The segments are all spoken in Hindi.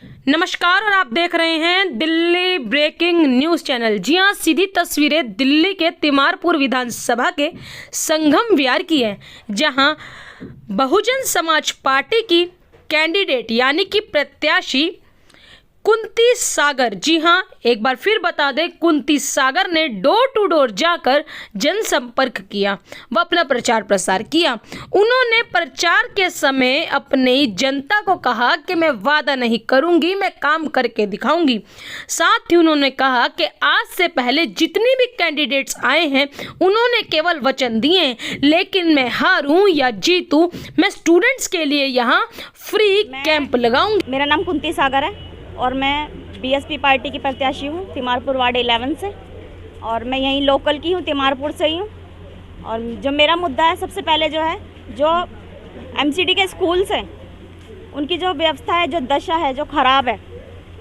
नमस्कार और आप देख रहे हैं दिल्ली ब्रेकिंग न्यूज चैनल। जी हां, सीधी तस्वीरें दिल्ली के तिमारपुर विधानसभा के संगम विहार की हैं, जहां बहुजन समाज पार्टी की कैंडिडेट यानी कि प्रत्याशी कुंती सागर, जी हां एक बार फिर बता दें, कुंती सागर ने डोर टू डोर जाकर जनसंपर्क किया व अपना प्रचार प्रसार किया। उन्होंने प्रचार के समय अपनी जनता को कहा कि मैं वादा नहीं करूंगी, मैं काम करके दिखाऊंगी। साथ ही उन्होंने कहा कि आज से पहले जितनी भी कैंडिडेट्स आए हैं उन्होंने केवल वचन दिए हैं, लेकिन मैं हारूं या जीतूं, मैं स्टूडेंट्स के लिए यहाँ फ्री कैंप लगाऊंगी। मेरा नाम कुंती सागर है और मैं बीएसपी पार्टी की प्रत्याशी हूँ तिमारपुर वार्ड 11 से, और मैं यहीं लोकल की हूँ, तिमारपुर से ही हूँ। और जो मेरा मुद्दा है, सबसे पहले जो है, जो एमसीडी के स्कूल्स हैं उनकी जो व्यवस्था है, जो दशा है, जो ख़राब है,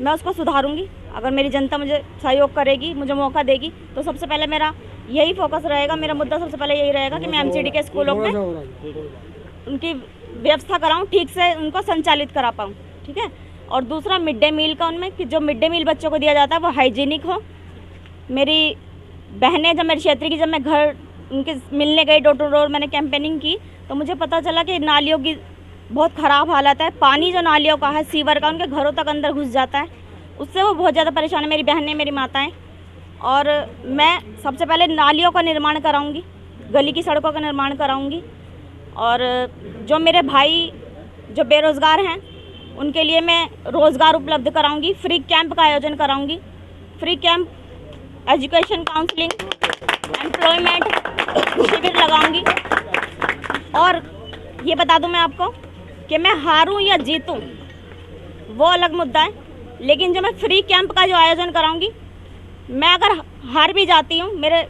मैं उसको सुधारूंगी। अगर मेरी जनता मुझे सहयोग करेगी, मुझे मौका देगी, तो सबसे पहले मेरा यही फोकस रहेगा, मेरा मुद्दा सबसे पहले यही रहेगा कि मैं एमसीडी के स्कूलों में उनकी व्यवस्था कराऊँ, ठीक से उनको संचालित करा पाऊँ, ठीक है। और दूसरा मिड डे मील का, उनमें कि जो मिड डे मील बच्चों को दिया जाता है वो हाइजीनिक हो। मेरी बहनें, जब मेरे क्षेत्र की, जब मैं घर उनके मिलने गई, डोर टू डोर मैंने कैंपेनिंग की, तो मुझे पता चला कि नालियों की बहुत ख़राब हालत है। पानी जो नालियों का है, सीवर का, उनके घरों तक अंदर घुस जाता है, उससे वो बहुत ज़्यादा परेशान है, मेरी बहनें, मेरी माताएँ। और मैं सबसे पहले नालियों का निर्माण कराऊँगी, गली की सड़कों का निर्माण कराऊँगी। और जो मेरे भाई जो बेरोज़गार हैं उनके लिए मैं रोज़गार उपलब्ध कराऊंगी, फ्री कैंप का आयोजन कराऊंगी। Free camp, education, counselling, employment शिविर लगाऊंगी। और ये बता दूं मैं आपको कि मैं हारूं या जीतूं वो अलग मुद्दा है, लेकिन जो मैं फ्री कैंप का जो आयोजन कराऊंगी, मैं अगर हार भी जाती हूं, मेरे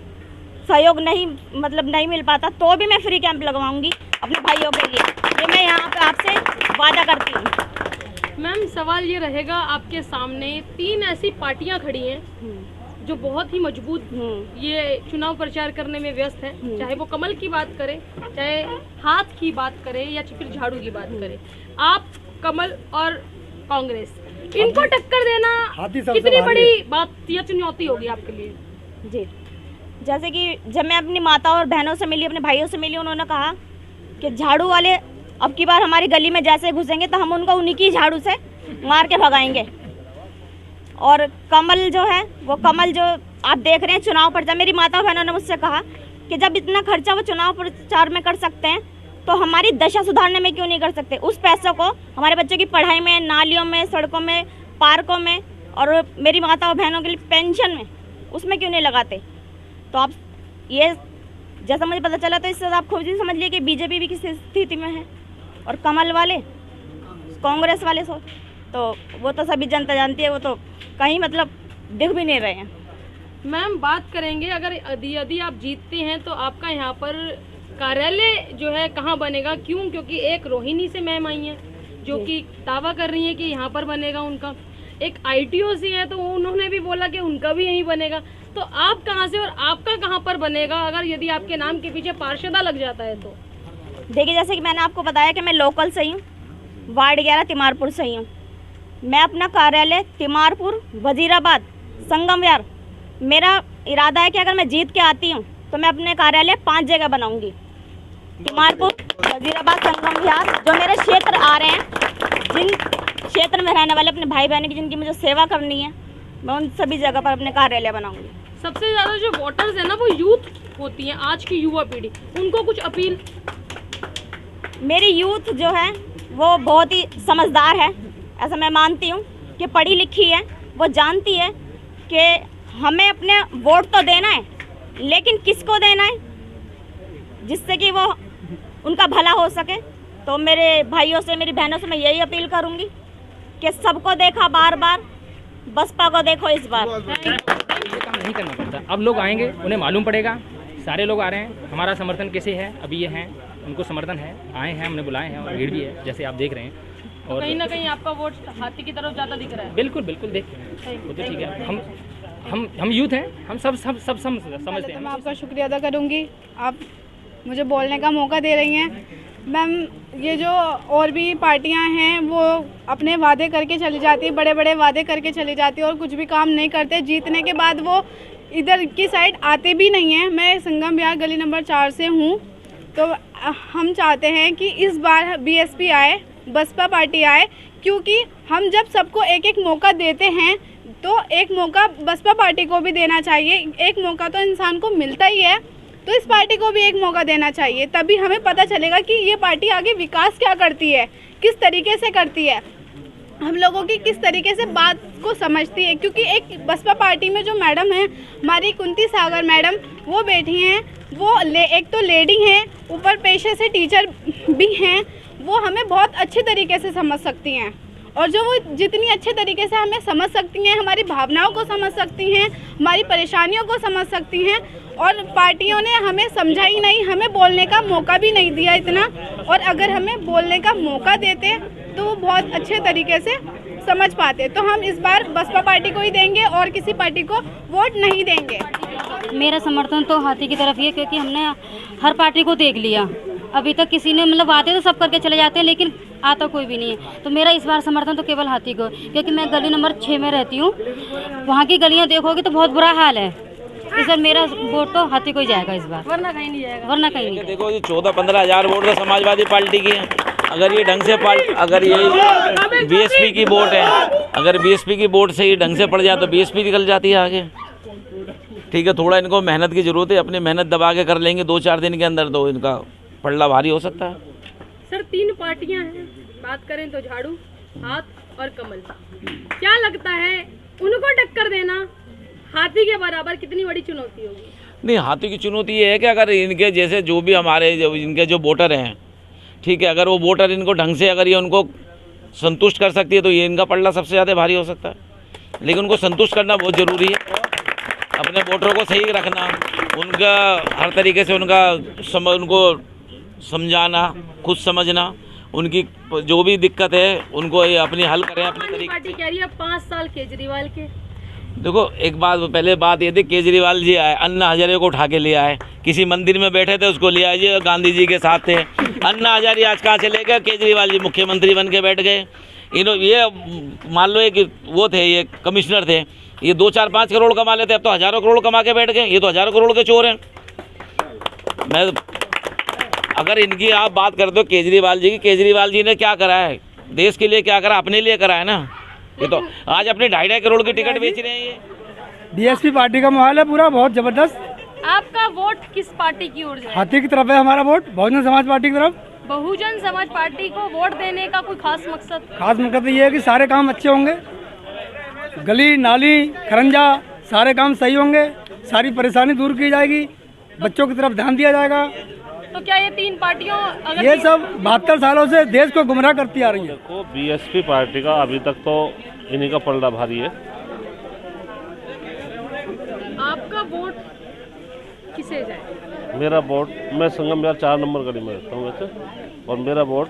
सहयोग नहीं मिल पाता, तो भी मैं फ्री कैंप लगवाऊंगी अपने भाइयों के लिए। ये मैं यहाँ पे आपसे वादा करती हूँ। मैम, सवाल ये रहेगा, आपके सामने 3 ऐसी पार्टियां खड़ी हैं जो बहुत ही मजबूत ये चुनाव प्रचार करने में व्यस्त हैं, चाहे वो कमल की बात करें, चाहे हाथ की बात करें या फिर झाड़ू की बात करें। आप, कमल और कांग्रेस, इनको टक्कर देना कितनी बड़ी बात या चुनौती होगी आपके लिए? जी, जैसे कि जब मैं अपनी माता और बहनों से मिली, अपने भाइयों से मिली, उन्होंने कहा कि झाड़ू वाले अब की बार हमारी गली में जैसे घुसेंगे तो हम उनको उन्हीं की झाड़ू से मार के भगाएंगे। और कमल जो है, वो कमल जो आप देख रहे हैं चुनाव प्रचार, मेरी माता बहनों ने मुझसे कहा कि जब इतना खर्चा वो चुनाव प्रचार में कर सकते हैं तो हमारी दशा सुधारने में क्यों नहीं कर सकते? उस पैसों को हमारे बच्चों की पढ़ाई में, नालियों में, सड़कों में, पार्कों में, और मेरी माता और बहनों के लिए पेंशन में, उसमें क्यों नहीं लगाते? तो आप ये, जैसा मुझे पता चला, तो इससे आप खुद ही समझ लिए कि बीजेपी भी किस स्थिति में है, और कमल वाले, कांग्रेस वाले तो वो तो सभी जनता जानती है, वो तो कहीं मतलब दिख भी नहीं रहे हैं। मैम, बात करेंगे, अगर यदि आप जीतते हैं तो आपका यहाँ पर कार्यालय जो है कहाँ बनेगा? क्यों? क्योंकि एक रोहिणी से मैम आई हैं जो कि दावा कर रही हैं कि यहाँ पर बनेगा उनका। एक ITO सी है, तो उन्होंने भी बोला कि उनका भी यहीं बनेगा। तो आप कहाँ से और आपका कहाँ पर बनेगा, अगर यदि आपके नाम के पीछे पार्षदा लग जाता है तो? देखिए, जैसे कि मैंने आपको बताया कि मैं लोकल से ही हूँ, वार्ड 11 तिमारपुर से ही हूँ। मैं अपना कार्यालय तिमारपुर, वजीराबाद, संगम विहार, मेरा इरादा है कि अगर मैं जीत के आती हूँ तो मैं अपने कार्यालय 5 जगह बनाऊँगी। तिमारपुर, वजीराबाद, संगम विहार, जो मेरे क्षेत्र आ रहे हैं, जिन क्षेत्र में रहने वाले अपने भाई बहन की, जिनकी मुझे सेवा करनी है, मैं उन सभी जगह पर अपने कार्यालय बनाऊँगी। सबसे ज़्यादा जो वोटर्स है ना, वो यूथ होती हैं, आज की युवा पीढ़ी, उनको कुछ अपील? मेरी यूथ जो है वो बहुत ही समझदार है, ऐसा मैं मानती हूँ कि पढ़ी लिखी है, वो जानती है कि हमें अपने वोट तो देना है, लेकिन किसको देना है जिससे कि वो उनका भला हो सके। तो मेरे भाइयों से, मेरी बहनों से मैं यही अपील करूँगी कि सबको देखा बार बार, बसपा को देखो इस बार। ये काम नहीं करना पड़ता, अब लोग आएंगे, उन्हें मालूम पड़ेगा, सारे लोग आ रहे हैं, हमारा समर्थन कैसे है, अभी ये हैं, उनको समर्थन है, आए हैं, हमने बुलाए हैं, और भीड़ भी है, जैसे आप देख रहे हैं। और कहीं ना कहीं आपका वोट हाथी की तरफ ज़्यादा दिख रहा है। बिल्कुल बिल्कुल, देख वो तो ठीक है, हम यूथ हैं, हम सब समझते हैं। मैं आपका शुक्रिया अदा करूंगी, आप मुझे बोलने का मौका दे रही हैं। मैम ये जो और भी पार्टियां हैं वो अपने वादे करके चली जाती है, बड़े बड़े वादे करके चली जाती है और कुछ भी काम नहीं करते। जीतने के बाद वो इधर की साइड आते भी नहीं हैं। मैं संगम विहार गली नंबर 4 से हूँ, तो हम चाहते हैं कि इस बार बीएसपी आए, बसपा पार्टी आए, क्योंकि हम जब सबको एक एक मौका देते हैं तो एक मौका बसपा पार्टी को भी देना चाहिए। एक मौका तो इंसान को मिलता ही है, तो इस पार्टी को भी एक मौका देना चाहिए, तभी हमें पता चलेगा कि ये पार्टी आगे विकास क्या करती है, किस तरीके से करती है, हम लोगों की किस तरीके से बात को समझती है। क्योंकि एक बसपा पार्टी में जो मैडम है हमारी कुंती सागर मैडम, वो बैठी हैं, वो एक तो लेडी हैं, ऊपर पेशे से टीचर भी हैं, वो हमें बहुत अच्छे तरीके से समझ सकती हैं। और जो वो जितनी अच्छे तरीके से हमें समझ सकती हैं, हमारी भावनाओं को समझ सकती हैं, हमारी परेशानियों को समझ सकती हैं, और पार्टियों ने हमें समझा ही नहीं, हमें बोलने का मौका भी नहीं दिया इतना। और अगर हमें बोलने का मौका देते तो वो बहुत अच्छे तरीके से समझ पाते। तो हम इस बार बसपा पार्टी को ही देंगे और किसी पार्टी को वोट नहीं देंगे। मेरा समर्थन तो हाथी की तरफ ही है, क्योंकि हमने हर पार्टी को देख लिया। अभी तक किसी ने मतलब वादे तो सब करके चले जाते हैं, लेकिन आता कोई भी नहीं है। तो मेरा इस बार समर्थन तो केवल हाथी को, क्योंकि मैं गली नंबर 6 में रहती हूँ। वहाँ की गलियाँ देखोगे तो बहुत बुरा हाल है। इस बार मेरा वोट तो हाथी को ही जाएगा इस बार, वरना कहीं नहीं जाएगा, वरना कहीं नहीं। देखो ये 14-15 हज़ार वोट तो समाजवादी पार्टी की है। अगर ये ढंग से अगर ये बीएसपी की वोट है, अगर बीएसपी की वोट से ये ढंग से पड़ जाए तो बीएसपी निकल जाती है आगे। ठीक है, थोड़ा इनको मेहनत की ज़रूरत है, अपनी मेहनत दबा के कर लेंगे 2-4 दिन के अंदर तो इनका पलड़ा भारी हो सकता है। सर 3 पार्टियां हैं, बात करें तो झाड़ू, हाथ और कमल। क्या लगता है उनको टक्कर देना हाथी के बराबर कितनी बड़ी चुनौती होगी? नहीं, हाथी की चुनौती ये है कि अगर इनके जैसे जो भी हमारे इनके जो वोटर हैं, ठीक है, अगर वो वोटर इनको ढंग से अगर ये उनको संतुष्ट कर सकती है तो ये इनका पलड़ा सबसे ज़्यादा भारी हो सकता है। लेकिन उनको संतुष्ट करना बहुत ज़रूरी है, अपने वोटरों को सही रखना, उनका हर तरीके से उनको समझाना, खुद समझना, उनकी जो भी दिक्कत है उनको ये अपनी हल करें अपने तरीके से। पार्टी कह रही है 5 साल केजरीवाल के। देखो एक बात ये थी, केजरीवाल जी आए, अन्ना हजारे को उठा के ले आए, किसी मंदिर में बैठे थे उसको ले आए, जी गांधी जी के साथ थे। अन्ना हजारे आज कहाँ से ले गए, केजरीवाल जी मुख्यमंत्री बन के बैठ गए। ये मान लो कि वो थे, ये कमिश्नर थे, ये 2-4-5 करोड़ कमा लेते, अब तो हज़ारों करोड़ कमा के बैठ गए। ये तो हज़ारों करोड़ के चोर हैं। अगर इनकी आप बात करते हो केजरीवाल जी की, केजरीवाल जी ने क्या करा है देश के लिए, क्या करा, अपने लिए करा है ना। ये तो आज अपने 2.5 करोड़ की टिकट बेच रहे हैं। ये बीएसपी पार्टी का माहौल है पूरा बहुत जबरदस्त। आपका वोट किस पार्टी की ओर जाए? हाथी की तरफ है हमारा वोट, बहुजन समाज पार्टी की तरफ। बहुजन समाज पार्टी को वोट देने का कोई खास मकसद? खास मकसद ये है कि सारे काम अच्छे होंगे, गली नाली खरंजा सारे काम सही होंगे, सारी परेशानी दूर की जाएगी, बच्चों की तरफ ध्यान दिया जाएगा। तो क्या ये 3 पार्टियों अगर ये सब 72 सालों से देश को गुमराह करती आ रही है। देखो बीएसपी पार्टी का अभी तक तो इन्हीं का पलड़ा भारी है। आपका वोट किसे जाए? मेरा वोट, मैं संगम विहार 4 नंबर गली में रहता हूँ वैसे, और मेरा वोट